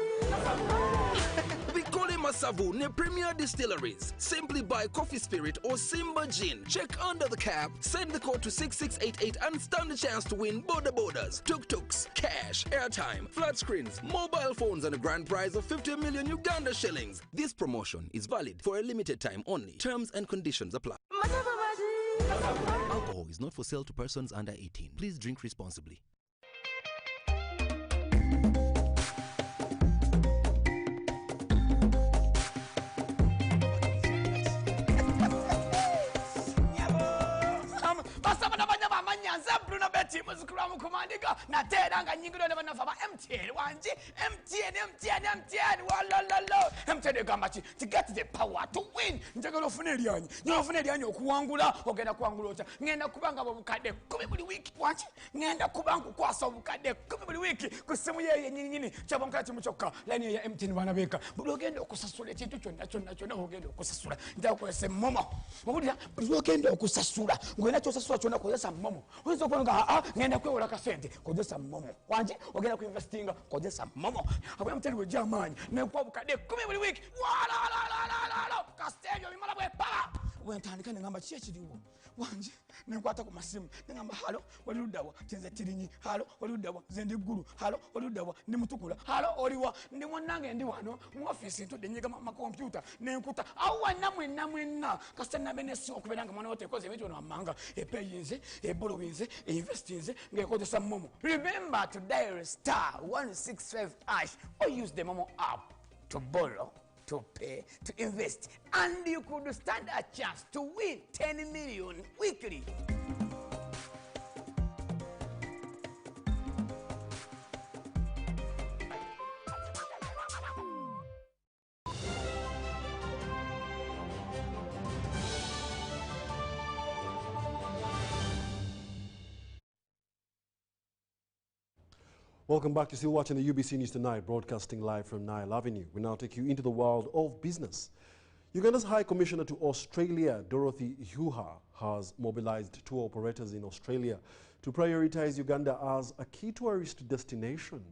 Bikole Masavu ne Premier Distilleries. Simply buy Coffee Spirit or Simba Gin. Check under the cap, send the code to 6688 and stand a chance to win border borders, tuk-tuks, cash, airtime, flat screens, mobile phones and a grand prize of 50 million Uganda shillings. This promotion is valid for a limited time only. Terms and conditions apply. Alcohol is not for sale to persons under 18. Please drink responsibly. muzukulamu kumandika nateranga nyingiro ne banafa ba MTN wanji MTN walalalo MTN gamba ki to get the power to win njagalo ofuna elyanyi okuwangula ogenda kuwangula otya ngenda kubanga obukadde 10 buli wiki wanji ngenda kubanga kwasa obukadde 10 buli wiki ku simu ye nyinyi kyabonka kimu kyokka line ya MTN bana beka buli ogenda okusasula ekintu kyonna ogenda okusasula ntakwese momo obulira buli ogenda okusasula ngwena kyosasula kyonna kozesa momo oyinza okulanga ngenda kwewola kasente kozesa momo wanje ogenda kuinvestinga kozesa momo abwe MTN we jamanyi nekwa bukadde 10 buli wiki wala kastelyo bimala bwe pa wentandika ngamba kiye kiriwo wanje nenkwata ku masimu ngamba halo walirudawa tenze tirinyi halo walirudawa zende guru halo walirudawa ndi mutukula halo oliwa ndi mwanange ndi wano mu office ntudde nyiga ma computer nenkuta awa namwe kasana benesi okubelanga mwana wote koze bitu no amanga epeyinze ebolowinze investinze ngekozesa momo. Remember to dial *165# or use the Momo app to borrow, to pay, to invest, and you could stand a chance to win 10 million weekly. Welcome back. You're still watching the UBC News Tonight, broadcasting live from Nile Avenue. We now take you into the world of business. Uganda's High Commissioner to Australia, Dorothy Huha, has mobilized tour operators in Australia to prioritize Uganda as a key tourist destination.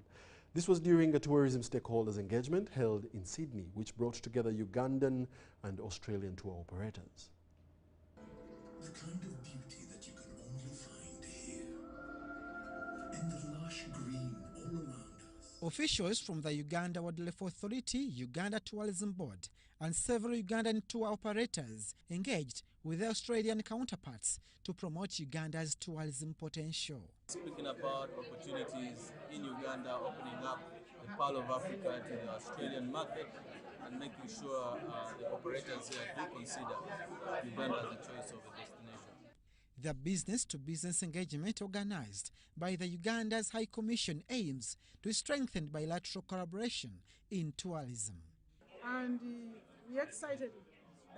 This was during a tourism stakeholders engagement held in Sydney, which brought together Ugandan and Australian tour operators. The kind of beauty that you can only find here, in the lush green all around us. Officials from the Uganda Wildlife Authority, Uganda Tourism Board, and several Ugandan tour operators engaged with their Australian counterparts to promote Uganda's tourism potential. Speaking about opportunities in Uganda, opening up the Pearl of Africa to the Australian market and making sure the operators here do consider Uganda as a choice of a destination. The business-to-business engagement organized by the Uganda's High Commission aims to strengthen bilateral collaboration in tourism. And we're excited.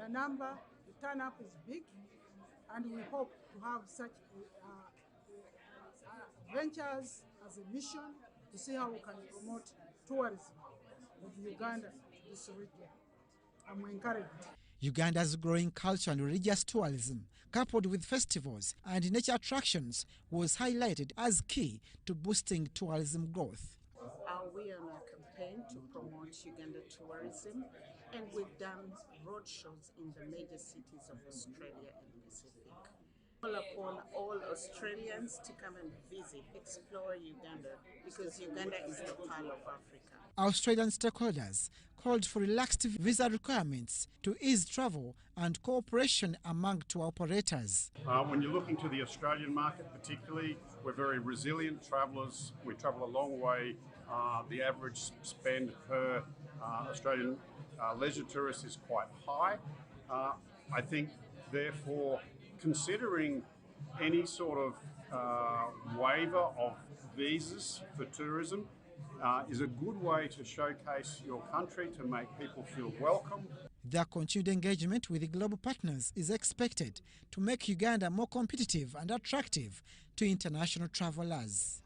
The number, the turn-up is big, and we hope to have such ventures as a mission to see how we can promote tourism of Uganda to this region. And we encourage it. Uganda's growing culture and religious tourism, coupled with festivals and nature attractions, was highlighted as key to boosting tourism growth. We are on a campaign to promote Uganda tourism, and we've done roadshows in the major cities of Australia and Pacific. Call upon all Australians to come and visit, explore Uganda, because Uganda is the Pearl of Africa. Australian stakeholders called for relaxed visa requirements to ease travel and cooperation among tour operators. When you're looking to the Australian market particularly, we're very resilient travellers. We travel a long way. The average spend per Australian leisure tourist is quite high. I think, therefore, considering any sort of waiver of visas for tourism is a good way to showcase your country, to make people feel welcome. Their continued engagement with the global partners is expected to make Uganda more competitive and attractive to international travelers.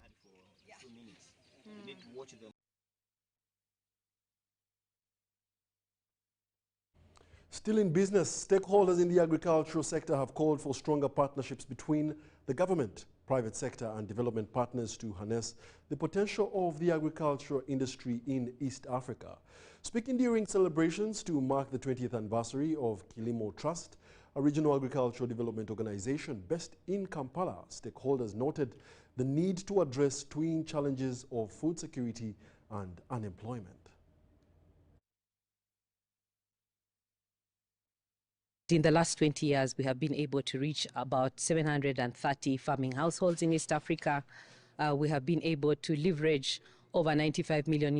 Still in business, stakeholders in the agricultural sector have called for stronger partnerships between the government, private sector and development partners to harness the potential of the agricultural industry in East Africa. Speaking during celebrations to mark the 20th anniversary of Kilimo Trust, a regional agricultural development organization based in Kampala, stakeholders noted the need to address twin challenges of food security and unemployment. In the last 20 years, we have been able to reach about 730 farming households in East Africa. We have been able to leverage over $95 million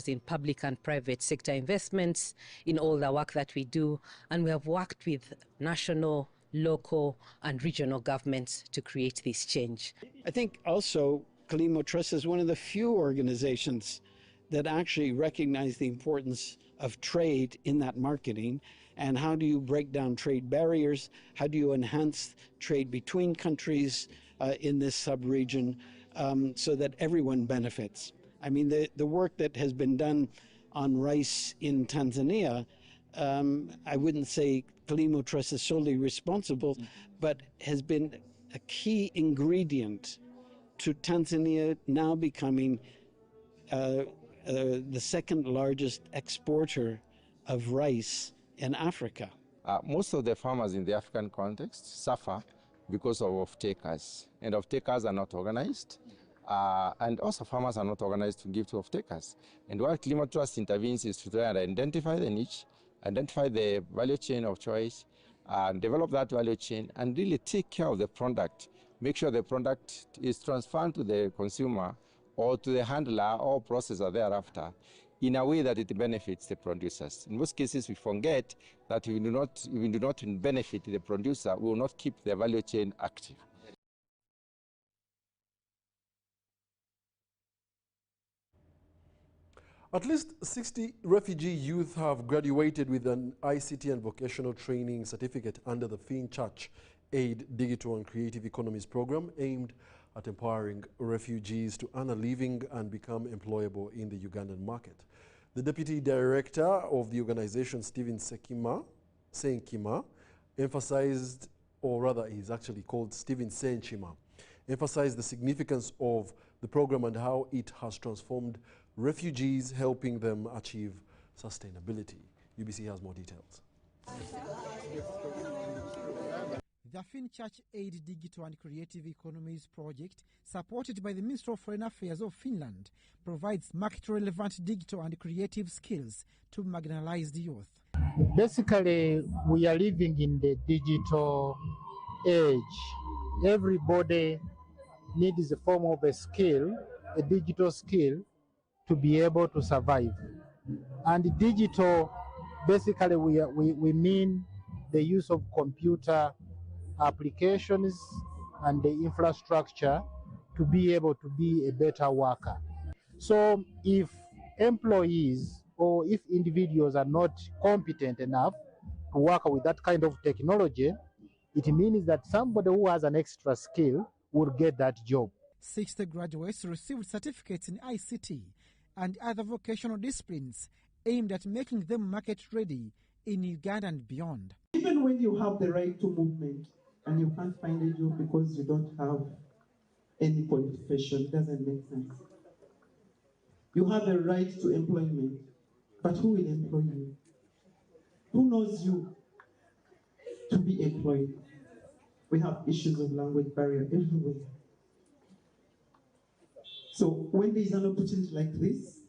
in public and private sector investments in all the work that we do. And we have worked with national, local, and regional governments to create this change. I think also Kilimo Trust is one of the few organizations that actually recognize the importance of trade in that marketing. And how do you break down trade barriers? How do you enhance trade between countries in this sub-region so that everyone benefits? I mean, the work that has been done on rice in Tanzania, I wouldn't say Kilimo Trust is solely responsible, but has been a key ingredient to Tanzania now becoming the second largest exporter of rice in Africa. Most of the farmers in the African context suffer because of off-takers, and off-takers are not organized, and also farmers are not organized to give to off-takers. And what Kilimo Trust intervenes is to try and identify the niche, identify the value chain of choice, develop that value chain, and really take care of the product, make sure the product is transferred to the consumer or to the handler or processor thereafter, in a way that it benefits the producers. In most cases, we forget that if we do not benefit the producer, we will not keep the value chain active. At least 60 refugee youth have graduated with an ICT and vocational training certificate under the FinChurch Aid Digital and Creative Economies program aimed at empowering refugees to earn a living and become employable in the Ugandan market. The Deputy Director of the organization, Stephen Senkima, emphasized, or rather he's actually called Stephen Senchima, emphasized the significance of the program and how it has transformed refugees, helping them achieve sustainability. UBC has more details. The FinChurch Aid Digital and Creative Economies project, supported by the Ministry of Foreign Affairs of Finland, provides market-relevant digital and creative skills to marginalized youth. Basically, we are living in the digital age. Everybody needs a form of a skill, a digital skill, to be able to survive. And digital, basically, we mean the use of computer applications and the infrastructure to be able to be a better worker. So if employees or if individuals are not competent enough to work with that kind of technology, it means that somebody who has an extra skill will get that job. 60 graduates received certificates in ICT and other vocational disciplines aimed at making them market-ready in Uganda and beyond. Even when you have the right to movement and you can't find a job because you don't have any qualification, it doesn't make sense. You have a right to employment, but who will employ you? Who knows you to be employed? We have issues of language barrier everywhere. So when there is an opportunity like this,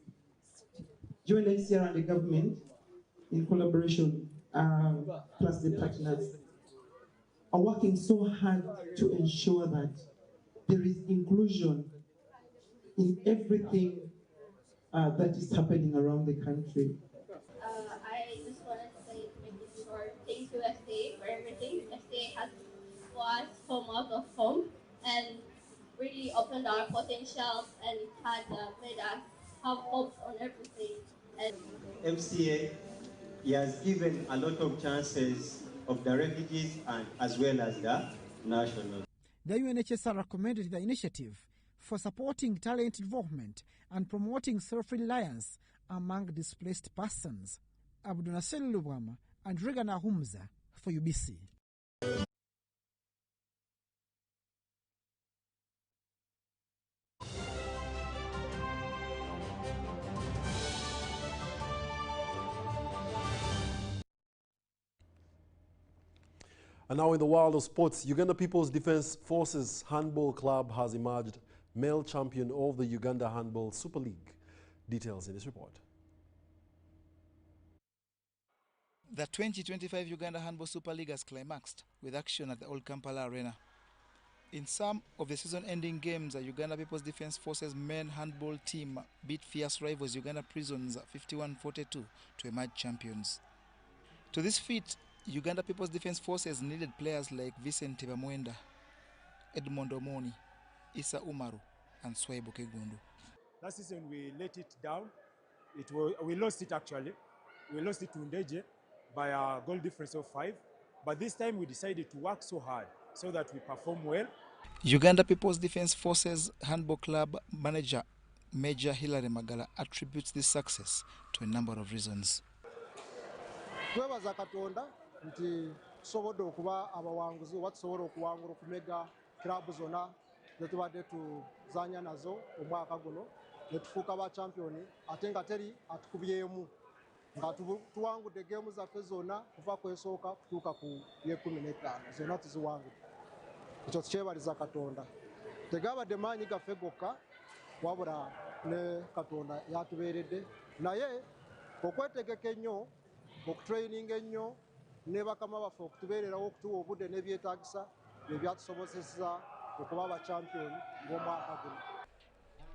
UNHCR and the government, in collaboration, plus the partners, are working so hard to ensure that there is inclusion in everything that is happening around the country. I just wanted to say, make it short, thank you FTA for everything. FTA has was home out of home and really opened our potential and had made us have hopes on everything. And MCA, he has given a lot of chances of the refugees and as well as the national. The UNHCR recommended the initiative for supporting talent development and promoting self-reliance among displaced persons. Abdunasel Lubwama and Regan Ahumza for UBC. And now in the world of sports, Uganda People's Defence Forces Handball Club has emerged male champion of the Uganda Handball Super League. Details in this report. The 2025 Uganda Handball Super League has climaxed with action at the Old Kampala Arena. In some of the season-ending games, the Uganda People's Defence Forces men handball team beat fierce rivals Uganda Prisons 51-42 to emerge champions. To this feat, Uganda People's Defence Forces needed players like Vincent Bamwenda, Edmond Omoni, Issa Umaru, and Swaibu Kegundu. Last season we let it down. We lost it actually. We lost it to Ndeje by a goal difference of 5. But this time we decided to work so hard so that we perform well. Uganda People's Defence Forces Handball Club manager Major Hilary Magala attributes this success to a number of reasons. Twebaza Katonda nti tusobodde okuba abawanguzi oba tusobole okuwangula okumega klabu zonna zetubadde tuzanya nazo omwaka guno ne tufuuka ba championi ate nga teri atukubyemu nga tuwangudde geemu zaffe zonna kuva kwesooka kutuuka ku ye-15 zonna tuziwangudde. Ekyo tukyebaliza Katonda. Tegabadde maanyi gaffe gokka wabula ne Katonda yatubeeredde naye okwetegeka ennyo okutraininga ennyo ne bakama baffe okutubeererawo okutuwa obudde n'ebyetaagisa ebyatusobozesa okuba abachampioni b'omwaka guno.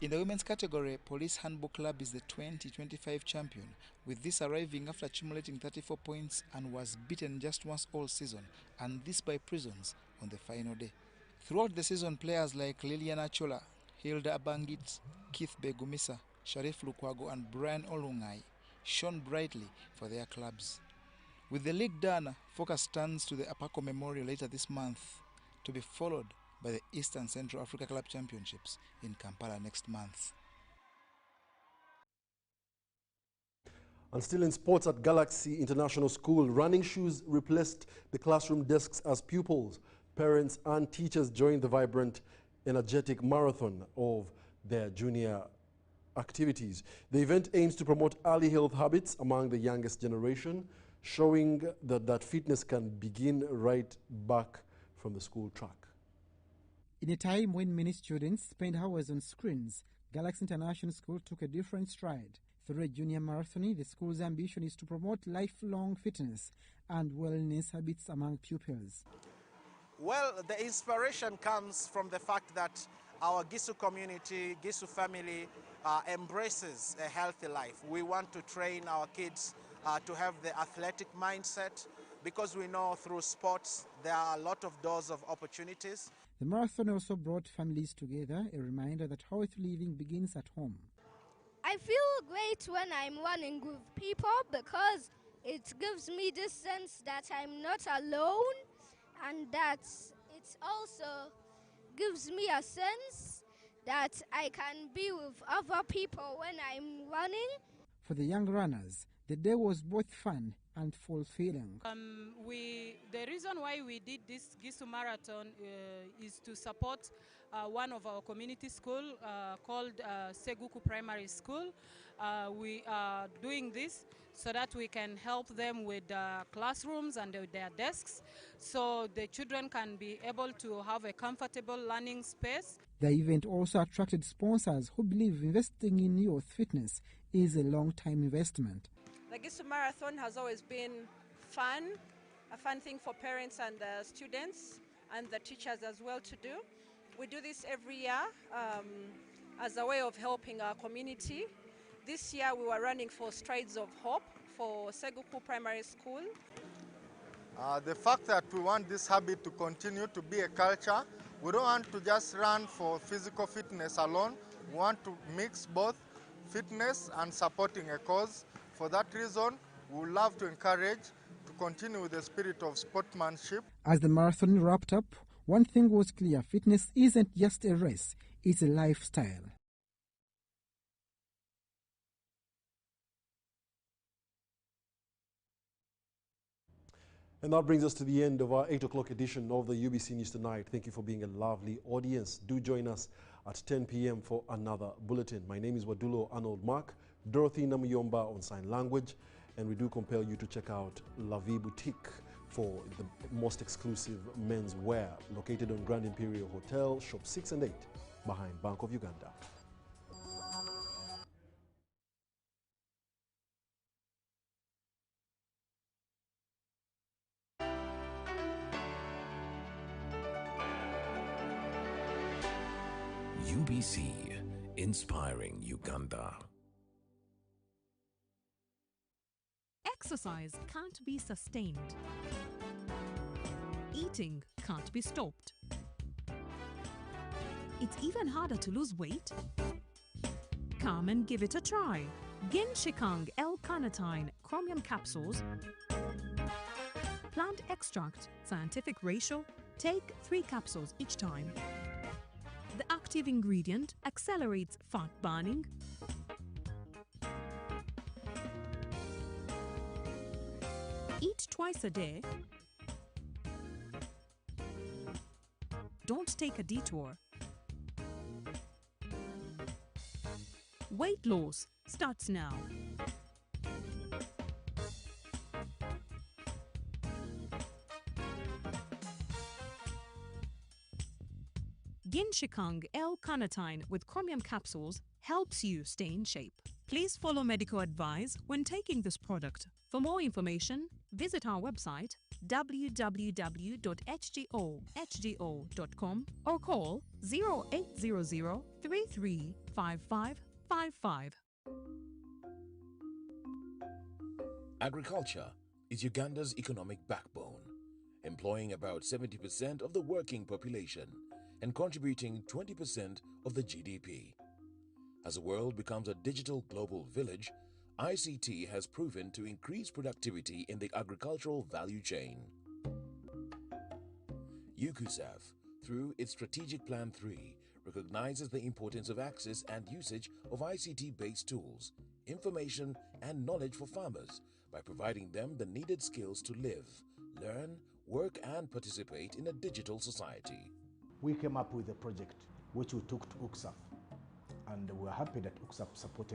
In the women's category, Police Handball Club is the 2025 champion, with this arriving after accumulating 34 points and was beaten just once all season, and this by Prisons on the final day. Throughout the season, players like Liliana Chola, Hilda Abangit, Keith Begumisa, Sharif Lukwago and Brian Olungai shone brightly for their clubs. With the league done, focus turns to the Apako Memorial later this month, to be followed by the Eastern Central Africa Club Championships in Kampala next month. And still in sports, at Galaxy International School, running shoes replaced the classroom desks as pupils, parents and teachers joined the vibrant, energetic marathon of their junior activities. The event aims to promote early health habits among the youngest generation, showing that fitness can begin right back from the school track. In a time when many students spend hours on screens, Galaxy International School took a different stride. Through a junior marathon, the school's ambition is to promote lifelong fitness and wellness habits among pupils. Well, the inspiration comes from the fact that our Gisu community, Gisu family, embraces a healthy life. We want to train our kids to have the athletic mindset, because we know through sports there are a lot of doors of opportunities. The marathon also brought families together, a reminder that healthy living begins at home. I feel great when I'm running with people because it gives me this sense that I'm not alone, and that it also gives me a sense that I can be with other people when I'm running. For the young runners, the day was both fun and fulfilling. The reason why we did this Gisu Marathon is to support one of our community school called Seguku Primary School. We are doing this so that we can help them with classrooms and their desks, so the children can be able to have a comfortable learning space. The event also attracted sponsors who believe investing in youth fitness is a long-time investment. The Gisu Marathon has always been fun, a fun thing for parents and students and the teachers as well to do. We do this every year as a way of helping our community. This year we were running for Strides of Hope for Seguku Primary School. The fact that we want this habit to continue to be a culture, we don't want to just run for physical fitness alone. We want to mix both fitness and supporting a cause. For that reason, we would love to encourage to continue with the spirit of sportsmanship. As the marathon wrapped up, one thing was clear: fitness isn't just a race, it's a lifestyle. And that brings us to the end of our 8 o'clock edition of the UBC News Tonight. Thank you for being a lovely audience. Do join us at 10 p.m. for another bulletin. My name is Wadulo Arnold Mark, Dorothy Namuyomba on sign language, and we do compel you to check out La Vie Boutique for the most exclusive men's wear, located on Grand Imperial Hotel, Shop 6 and 8, behind Bank of Uganda. UBC, inspiring Uganda. Exercise can't be sustained. Eating can't be stopped. It's even harder to lose weight. Come and give it a try. Ginshikang L-carnitine chromium capsules. Plant extract, scientific ratio. Take 3 capsules each time. The active ingredient accelerates fat burning, eat twice a day, don't take a detour. Weight loss starts now. Ginshikang L-carnitine with chromium capsules helps you stay in shape. Please follow medical advice when taking this product. For more information, visit our website www.hgo.com or call 0800 335555. Agriculture is Uganda's economic backbone, employing about 70% of the working population and contributing 20% of the GDP. As the world becomes a digital global village, ICT has proven to increase productivity in the agricultural value chain. UCUSAF, through its Strategic Plan 3, recognizes the importance of access and usage of ICT-based tools, information and knowledge for farmers by providing them the needed skills to live, learn, work and participate in a digital society. We came up with a project which we took to UCSAF, and we're happy that UCSAF supported